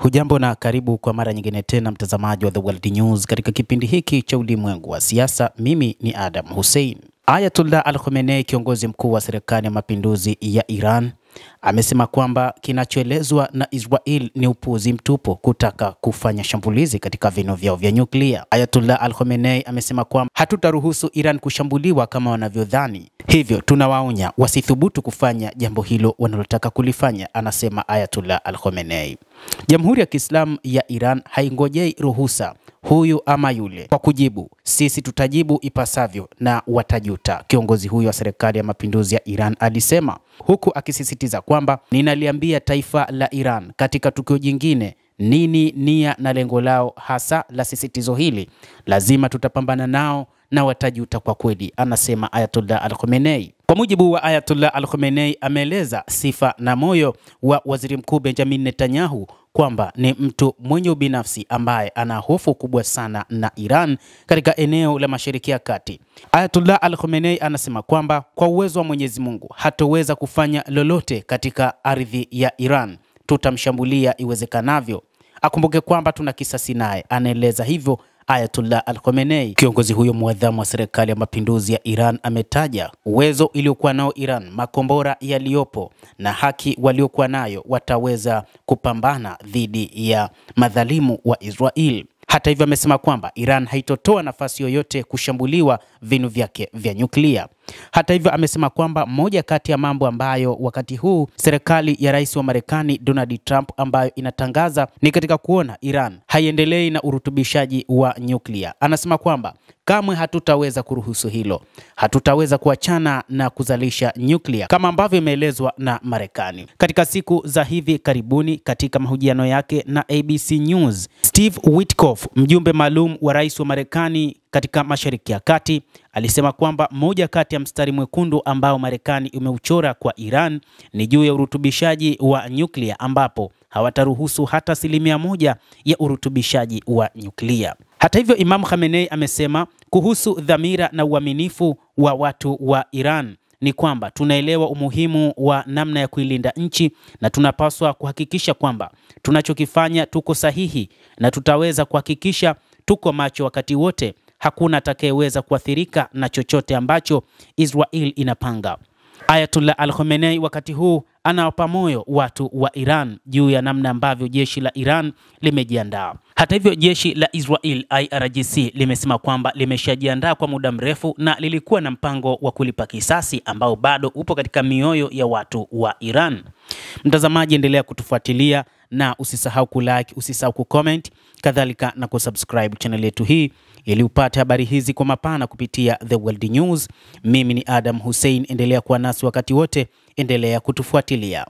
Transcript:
Hujambo na karibu kwa mara nyingine tena mtazamaji wa The World News katika kipindi hiki cha ulimwengu wa siasa. Mimi ni Adam Hussein. Ayatollah Al-Khamenei, kiongozi mkuu wa serikali ya mapinduzi ya Iran, amesema kwamba kinachoelezwa na Israel ni upuuzi mtupu kutaka kufanya shambulizi katika vinu vyao vya nyuklia. Ayatollah Al-Khamenei amesema kwamba hatutaruhusu Iran kushambuliwa kama wanavyodhani. Hivyo tunawaonya wasithubutu kufanya jambo hilo wanalotaka kulifanya, anasema Ayatollah Al-Khamenei. Jamhuri ya Kiislamu ya Iran haingojei ruhusa huyu ama yule kwa kujibu. Sisi tutajibu ipasavyo na watajuta, kiongozi huyu wa serikali ya mapinduzi ya Iran alisema, huku akisisitiza kwamba ninaliambia taifa la Iran katika tukio jingine nini nia na lengo lao hasa la sisitizo hili. Lazima tutapambana nao na watajuta kwa kweli, anasema Ayatollah Al-Khamenei. Kwa mujibu wa Ayatollah Al-Khamenei, ameeleza sifa na moyo wa waziri mkuu Benjamin Netanyahu kwamba ni mtu mwenye ubinafsi ambaye ana hofu kubwa sana na Iran katika eneo la Mashariki ya Kati. Ayatollah Al-Khamenei anasema kwamba kwa uwezo wa Mwenyezi Mungu hatoweza kufanya lolote katika ardhi ya Iran. Tutamshambulia iwezekanavyo. Akumbuke kwamba tuna kisasi naye, anaeleza hivyo Ayatollah Al-Khamenei. Kiongozi huyo muadhamu wa serikali ya mapinduzi ya Iran ametaja uwezo iliokuwa nao Iran, makombora yaliyopo na haki waliokuwa nayo wataweza kupambana dhidi ya madhalimu wa Israel. Hata hivyo amesema kwamba Iran haitotoa nafasi yoyote kushambuliwa vinu vyake vya nyuklia. Hata hivyo amesema kwamba moja kati ya mambo ambayo wakati huu serikali ya rais wa Marekani Donald Trump ambayo inatangaza ni katika kuona Iran haiendelei na urutubishaji wa nyuklia. Anasema kwamba kamwe hatutaweza kuruhusu hilo. Hatutaweza kuachana na kuzalisha nyuklia kama ambavyo imeelezwa na Marekani. Katika siku za hivi karibuni katika mahojiano yake na ABC News, Steve Witkoff, mjumbe maalum wa rais wa Marekani katika Mashariki ya Kati, alisema kwamba moja kati ya mstari mwekundu ambao Marekani umeuchora kwa Iran ni juu ya urutubishaji wa nyuklia, ambapo hawataruhusu hata 1% ya urutubishaji wa nyuklia. Hata hivyo, Imam Khamenei amesema kuhusu dhamira na uaminifu wa watu wa Iran ni kwamba tunaelewa umuhimu wa namna ya kuilinda nchi na tunapaswa kuhakikisha kwamba tunachokifanya tuko sahihi na tutaweza kuhakikisha tuko macho wakati wote. Hakuna atakayeweza kuathirika na chochote ambacho Israel inapanga. Ayatollah Al-Khamenei wakati huu anawapa moyo watu wa Iran juu ya namna ambavyo jeshi la Iran limejiandaa. Hata hivyo, jeshi la Israel IRGC limesema kwamba limeshajiandaa kwa muda mrefu na lilikuwa na mpango wa kulipa kisasi ambao bado upo katika mioyo ya watu wa Iran. Mtazamaji, endelea kutufuatilia na usisahau kulike, usisahau kucomment, kadhalika na kusubscribe channel yetu hii ili upate habari hizi kwa mapana kupitia The World News. Mimi ni Adam Hussein, endelea kuwa nasi wakati wote, endelea kutufuatilia.